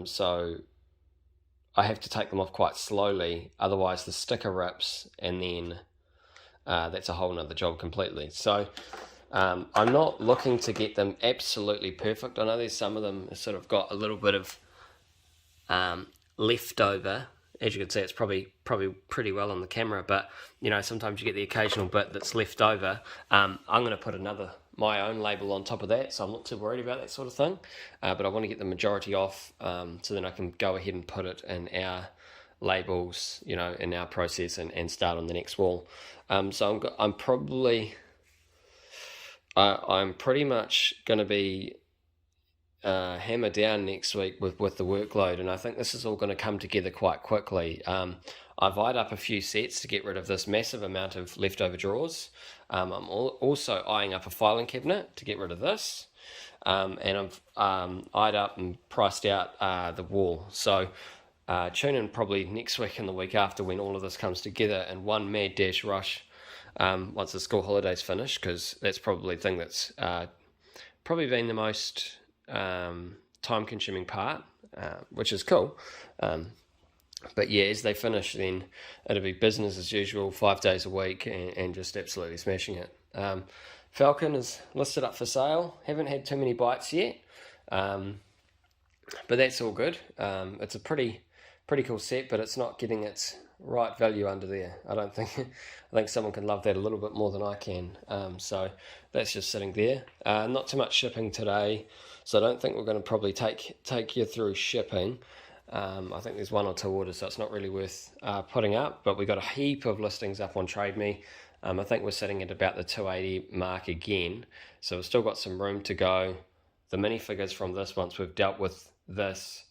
so I have to take them off quite slowly. Otherwise, the sticker rips, and then that's a whole nother job completely. So I'm not looking to get them absolutely perfect. I know there's some of them sort of got a little bit of leftover. As you can see, it's probably pretty well on the camera, but sometimes you get the occasional bit that's left over. I'm going to put my own label on top of that, so I'm not too worried about that sort of thing. But I want to get the majority off, so then I can go ahead and put it in our labels, in our process, and start on the next wall. So I'm pretty much going to be hammer down next week with the workload, and I think this is all going to come together quite quickly. I've eyed up a few sets to get rid of this massive amount of leftover drawers. I'm also eyeing up a filing cabinet to get rid of this, and I've eyed up and priced out the wall. So tune in probably next week and the week after when all of this comes together in one mad dash rush once the school holidays finish, because that's probably the thing that's probably been the most time-consuming part, which is cool. But yeah, as they finish, then it'll be business as usual, 5 days a week, and just absolutely smashing it. Falcon is listed up for sale. Haven't had too many bites yet, but that's all good. It's a pretty cool set, but it's not getting its right value under there. I think someone can love that a little bit more than I can. So that's just sitting there. Not too much shipping today, so I don't think we're going to probably take you through shipping. I think there's 1 or 2 orders, so it's not really worth putting up, but we got a heap of listings up on Trade Me. I think we're sitting at about the 280 mark again, so we've still got some room to go. The minifigures from this, once we've dealt with this,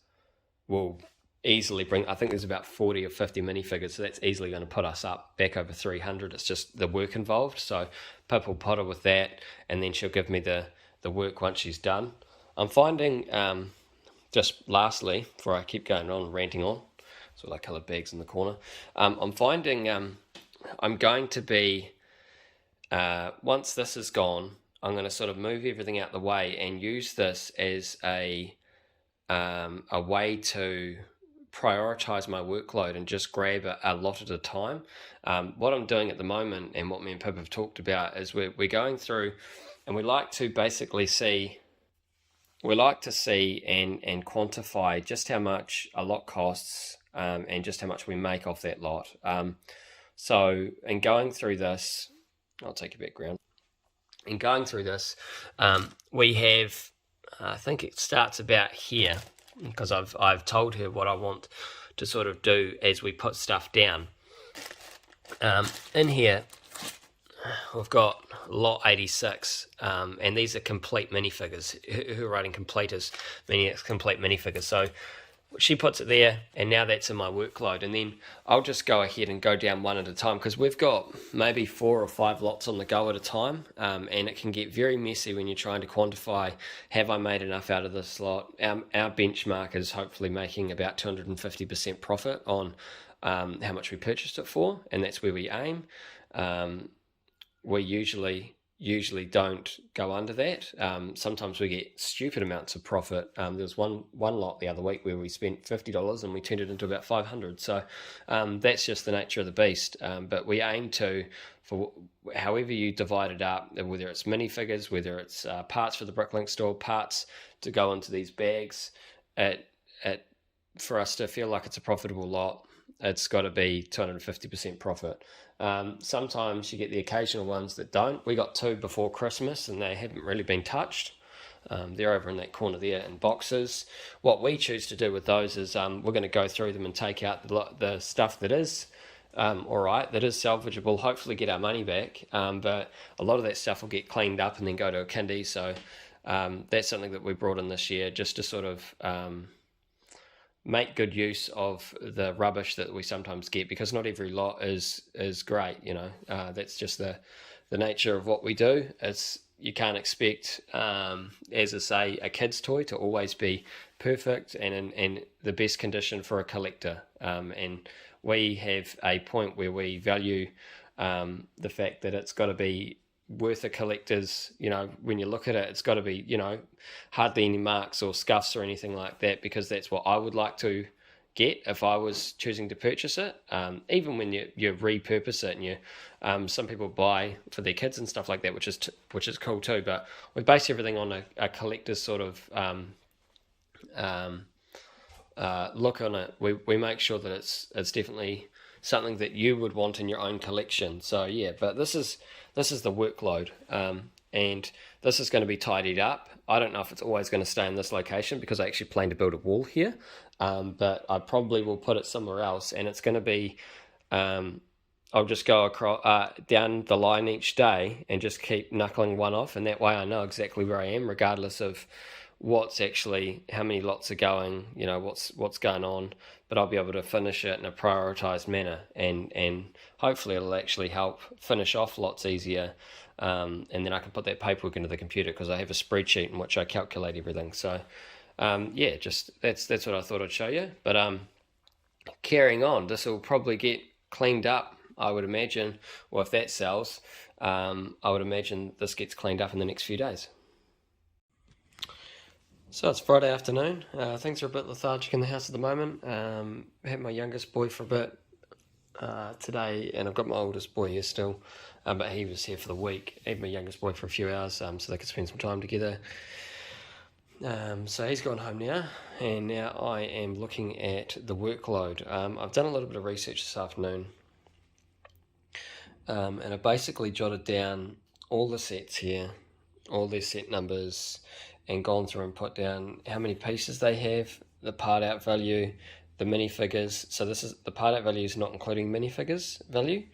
will easily bring, I think there's about 40 or 50 minifigures, so that's easily going to put us up back over 300. It's just the work involved, so Pip will potter with that, and then she'll give me the work once she's done. I'm finding, just lastly, before I keep going on ranting on, so like coloured bags in the corner, I'm finding I'm going to be, once this is gone, I'm going to sort of move everything out the way and use this as a way to prioritize my workload and just grab a lot at a time. What I'm doing at the moment, and what me and Pip have talked about, is we're going through, and we like to basically see and quantify just how much a lot costs, and just how much we make off that lot. So in going through this, I'll take you background. In going through this, we have, I think it starts about here, because I've told her what I want to sort of do as we put stuff down. In here, we've got lot 86, and these are complete minifigures. Who are writing completers, meaning it's complete minifigures. So she puts it there, and now that's in my workload. And then I'll just go ahead and go down one at a time, because we've got maybe 4 or 5 lots on the go at a time, and it can get very messy when you're trying to quantify, have I made enough out of this lot? Our benchmark is hopefully making about 250% profit on how much we purchased it for, and that's where we aim. We usually don't go under that. Sometimes we get stupid amounts of profit. There was one lot the other week where we spent $50 and we turned it into about $500. So that's just the nature of the beast. But we aim to, for however you divide it up, whether it's minifigures, whether it's parts for the Bricklink Store, parts to go into these bags, for us to feel like it's a profitable lot, it's got to be 250% profit. Sometimes you get the occasional ones that don't. We got 2 before Christmas and they haven't really been touched. They're over in that corner there in boxes. What we choose to do with those is we're going to go through them and take out the stuff that is alright, that is salvageable, hopefully get our money back, but a lot of that stuff will get cleaned up and then go to a kindy. So that's something that we brought in this year, just to sort of make good use of the rubbish that we sometimes get, because not every lot is great, you know. That's just the nature of what we do. You can't expect, as I say, a kid's toy to always be perfect and in the best condition for a collector. And we have a point where we value the fact that it's got to be worth a collector's, you know, when you look at it, it's got to be, you know, hardly any marks or scuffs or anything like that, because that's what I would like to get if I was choosing to purchase it. Even when you repurpose it, and you some people buy for their kids and stuff like that, which is cool too, but we base everything on a collector's sort of look on it. We make sure that it's definitely something that you would want in your own collection. So yeah, but this is the workload, and this is going to be tidied up. I don't know if it's always going to stay in this location, because I actually plan to build a wall here, but I probably will put it somewhere else, and it's going to be I'll just go across down the line each day and just keep knuckling one off, and that way I know exactly where I am, regardless of how many lots are going, you know, what's going on. But I'll be able to finish it in a prioritized manner, and hopefully it'll actually help finish off lots easier, and then I can put that paperwork into the computer, because I have a spreadsheet in which I calculate everything. So yeah, just that's what I thought I'd show you. But carrying on, this will probably get cleaned up, I would imagine, or if that sells, I would imagine this gets cleaned up in the next few days. So it's Friday afternoon. Things are a bit lethargic in the house at the moment. I had my youngest boy for a bit today, and I've got my oldest boy here still, but he was here for the week. I had my youngest boy for a few hours, so they could spend some time together. So he's gone home now, and now I am looking at the workload. I've done a little bit of research this afternoon, and I basically jotted down all the sets here, all their set numbers, and gone through and put down how many pieces they have, the part out value, the minifigures. So this is the part out value is not including minifigures value,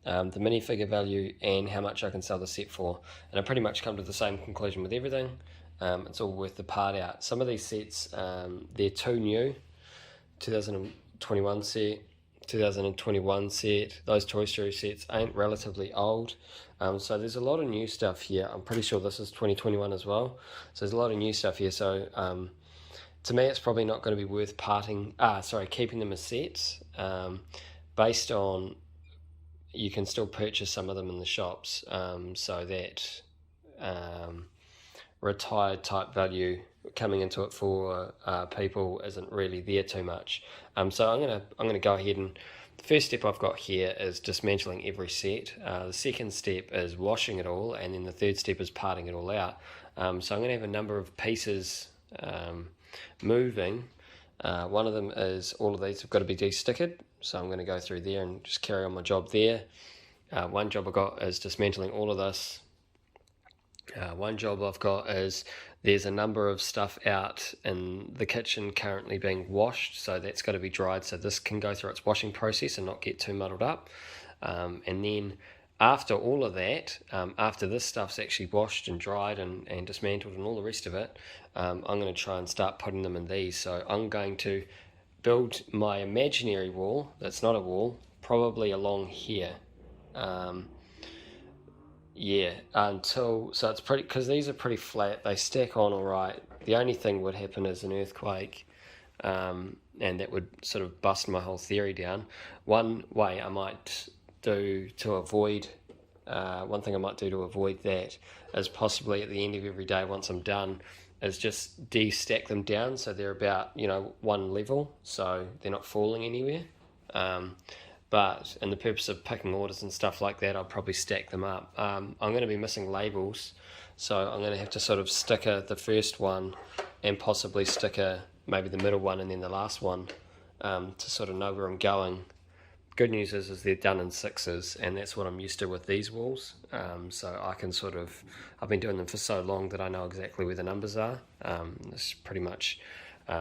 the minifigure value, and how much I can sell the set for. And I pretty much come to the same conclusion with everything. It's all worth the part out. Some of these sets, they're too new. 2021 set, 2021 set, those Toy Story sets ain't relatively old. So there's a lot of new stuff here. I'm pretty sure this is 2021 as well. So there's a lot of new stuff here. So to me, it's probably not going to be worth keeping them as sets, based on you can still purchase some of them in the shops, so that retired type value coming into it for people isn't really there too much. So I'm gonna go ahead, and the first step I've got here is dismantling every set. The second step is washing it all, and then the third step is parting it all out. So I'm going to have a number of pieces moving. One of them is all of these have got to be de-stickered, so I'm going to go through there and just carry on my job there. One job I got is dismantling all of this, One job I've got is there's a number of stuff out in the kitchen currently being washed, so that's got to be dried so this can go through its washing process and not get too muddled up. And then after all of that, after this stuff's actually washed and dried and dismantled and all the rest of it, I'm going to try and start putting them in these. So I'm going to build my imaginary wall, that's not a wall, probably along here. So it's pretty, because these are pretty flat, they stack on all right. The only thing would happen is an earthquake, and that would sort of bust my whole theory down. One way I might do to avoid, one thing I might do to avoid that is possibly at the end of every day, once I'm done, is just de-stack them down so they're about, one level, so they're not falling anywhere. But in the purpose of picking orders and stuff like that, I'll probably stack them up. I'm going to be missing labels, so I'm going to have to sort of sticker the first one and possibly sticker maybe the middle one and then the last one, to sort of know where I'm going. Good news is they're done in 6s, and that's what I'm used to with these walls. So I can I've been doing them for so long that I know exactly where the numbers are. It's pretty much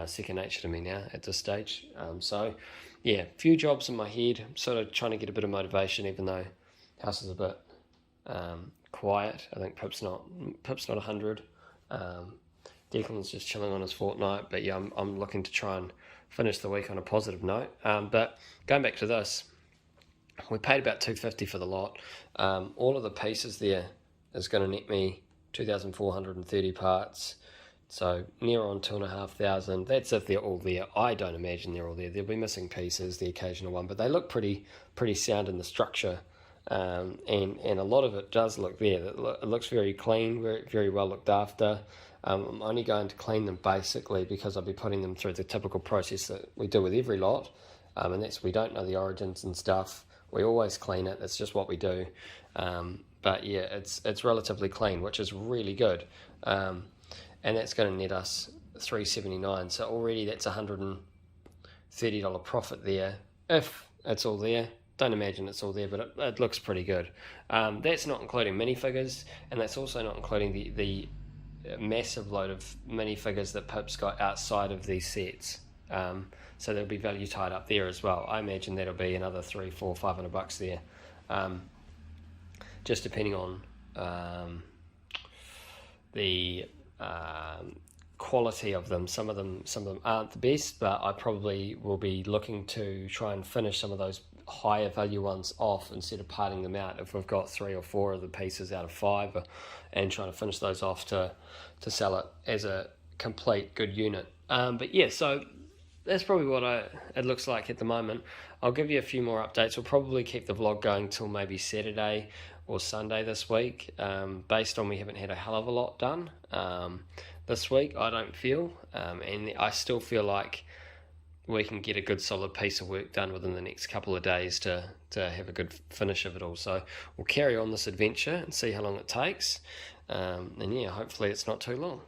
second nature to me now at this stage. So yeah, few jobs in my head, sort of trying to get a bit of motivation, even though house is a bit quiet. I think Pip's not 100. Declan's just chilling on his fortnight, but yeah, I'm looking to try and finish the week on a positive note. But going back to this, we paid about $250 for the lot. All of the pieces there is going to net me 2,430 parts. So near on 2,500. That's if they're all there. I don't imagine they're all there. There'll be missing pieces, the occasional one, but they look pretty sound in the structure. And a lot of it does look there. It looks very clean, very, very well looked after. I'm only going to clean them basically because I'll be putting them through the typical process that we do with every lot. And that's, we don't know the origins and stuff. We always clean it. That's just what we do. But yeah, it's relatively clean, which is really good. And that's going to net us $379. So already that's $130 profit there, if it's all there. Don't imagine it's all there, but it looks pretty good. That's not including minifigures, and that's also not including the massive load of minifigures that Pip's got outside of these sets. So there'll be value tied up there as well. I imagine that'll be another $300, $400, $500 there, just depending on the quality of them. Some of them aren't the best, but I probably will be looking to try and finish some of those higher value ones off instead of parting them out if we've got 3 or 4 of the pieces out of 5, and trying to finish those off to sell it as a complete good unit. But yeah, so that's probably what it looks like at the moment. I'll give you a few more updates. We'll probably keep the vlog going till maybe Saturday or Sunday this week, based on we haven't had a hell of a lot done this week, I don't feel, and I still feel like we can get a good solid piece of work done within the next couple of days to have a good finish of it all. So we'll carry on this adventure and see how long it takes, and yeah, hopefully it's not too long.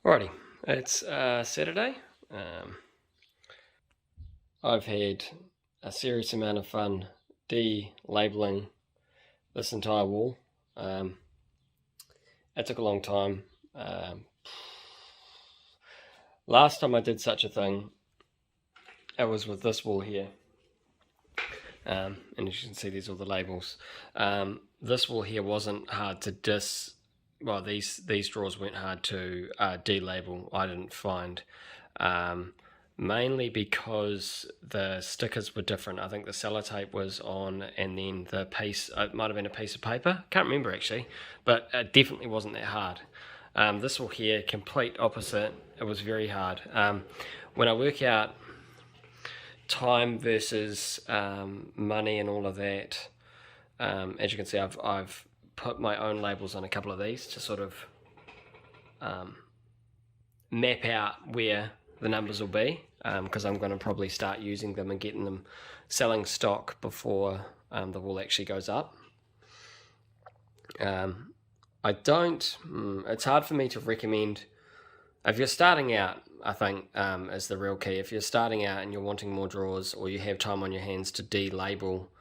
Alrighty, it's Saturday. I've had a serious amount of fun de-labelling this entire wall. It took a long time. Last time I did such a thing, it was with this wall here. And as you can see, there's all the labels. This wall here wasn't hard to well, these drawers weren't hard to de-label, I didn't find. Mainly because the stickers were different. I think the sellotape was on, and then the piece, it might have been a piece of paper, can't remember actually, but it definitely wasn't that hard. This wall here, complete opposite, it was very hard. When I work out time versus money and all of that, as you can see, I've put my own labels on a couple of these to sort of map out where the numbers will be, because I'm going to probably start using them and getting them selling stock before the wall actually goes up. It's hard for me to recommend, if you're starting out, I think is the real key. If you're starting out and you're wanting more drawers, or you have time on your hands to de-label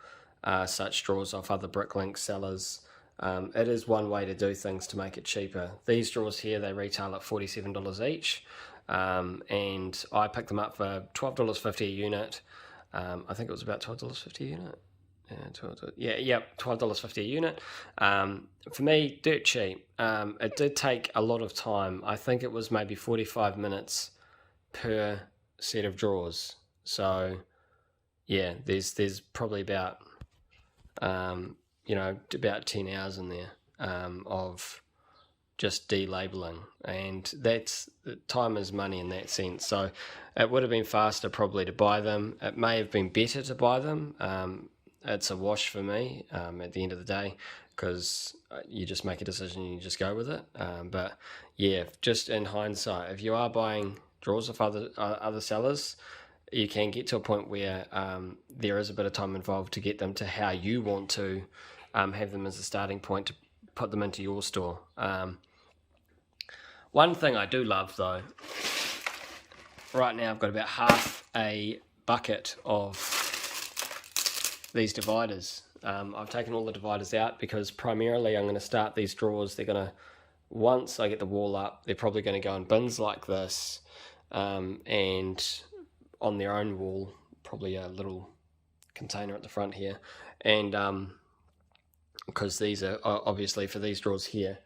such drawers off other Bricklink sellers. It is one way to do things to make it cheaper. These drawers here, they retail at $47 each, and I picked them up for $12.50 a unit. I think it was about $12.50 a unit. $12.50 a unit. For me, dirt cheap. It did take a lot of time. I think it was maybe 45 minutes per set of drawers. So, yeah, there's probably about about 10 hours in there of just delabeling, and that's time is money in that sense. So it would have been faster probably to buy them. It may have been better to buy them. It's a wash for me at the end of the day, because you just make a decision and you just go with it. But yeah, just in hindsight, if you are buying drawers of other sellers, you can get to a point where there is a bit of time involved to get them to how you want to have them as a starting point to put them into your store. One thing I do love though, right now I've got about half a bucket of these dividers. I've taken all the dividers out because primarily I'm going to start these drawers. They're going to, once I get the wall up, they're probably going to go in bins like this, and on their own wall, probably a little container at the front here, and because these are obviously for these drawers here,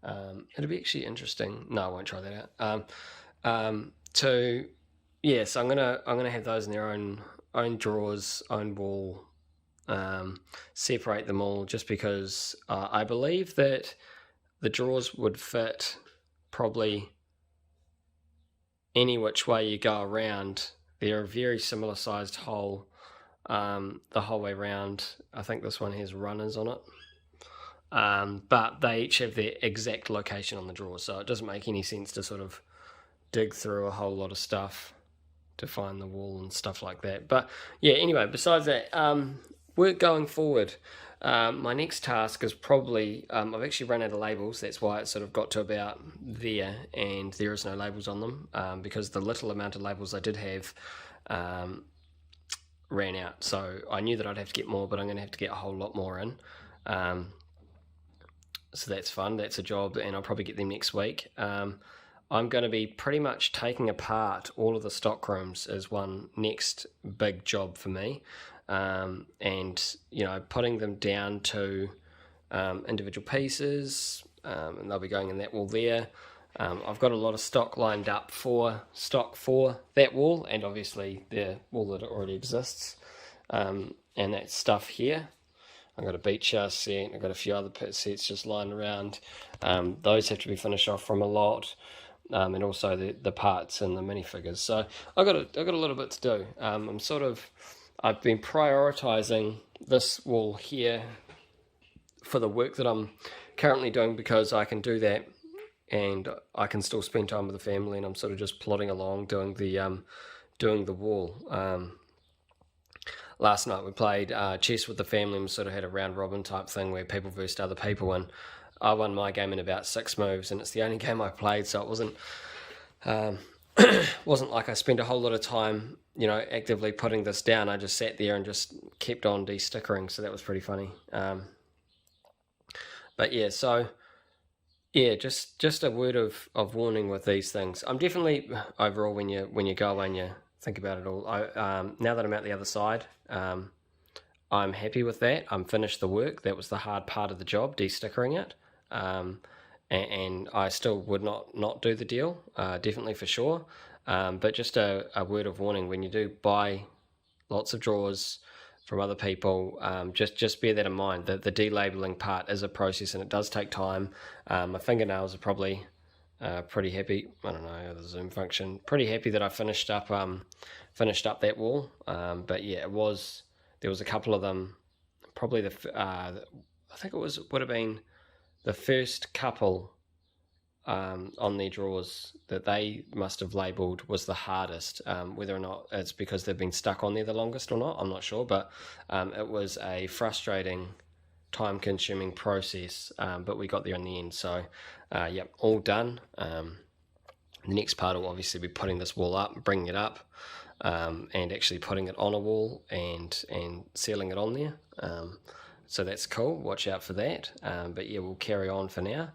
it'll be actually interesting. No, I won't try that out. So I'm gonna have those in their own drawers, own wall. Separate them all, just because I believe that the drawers would fit probably any which way you go around. They're a very similar sized hole the whole way around. I think this one has runners on it, but they each have their exact location on the drawer, so it doesn't make any sense to sort of dig through a whole lot of stuff to find the wall and stuff like that. But yeah, anyway, besides that, work going forward, my next task is probably, I've actually run out of labels. That's why it sort of got to about there, and there is no labels on them, because the little amount of labels I did have ran out. So I knew that I'd have to get more, but I'm going to have to get a whole lot more in. So that's fun. That's a job, and I'll probably get them next week. I'm going to be pretty much taking apart all of the stock rooms as one next big job for me. And putting them down to individual pieces, and they'll be going in that wall there. I've got a lot of stock lined up for that wall, and obviously the wall that already exists, and that stuff here. I've got a beach house set, I've got a few other pit sets just lying around. Those have to be finished off from a lot, and also the parts and the minifigures. So I've got a little bit to do. I've been prioritizing this wall here for the work that I'm currently doing, because I can do that and I can still spend time with the family, and I'm sort of just plodding along doing the wall. Last night we played chess with the family, and we sort of had a round robin type thing where people versed other people, and I won my game in about 6 moves, and it's the only game I played, so it wasn't like I spent a whole lot of time actively putting this down. I just sat there and just kept on de-stickering, so that was pretty funny. But yeah, so yeah, just a word of warning with these things. I'm definitely, overall, when you go and you think about it all, now that I'm out the other side, I'm happy with that. I'm finished the work. That was the hard part of the job, de-stickering it. And I still would not do the deal, definitely for sure. But just a word of warning, when you do buy lots of drawers from other people, just bear that in mind, that the delabeling part is a process and it does take time. My fingernails are probably pretty happy. I don't know, the zoom function. Pretty happy that I finished up that wall. But yeah, there was a couple of them, probably I think would have been the first couple on their drawers that they must have labelled was the hardest. Whether or not it's because they've been stuck on there the longest or not, I'm not sure, but it was a frustrating, time-consuming process, but we got there in the end. So yep, all done. The next part will obviously be putting this wall up, bringing it up, and actually putting it on a wall and sealing it on there. So that's cool, watch out for that. But yeah, we'll carry on for now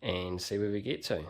and see where we get to.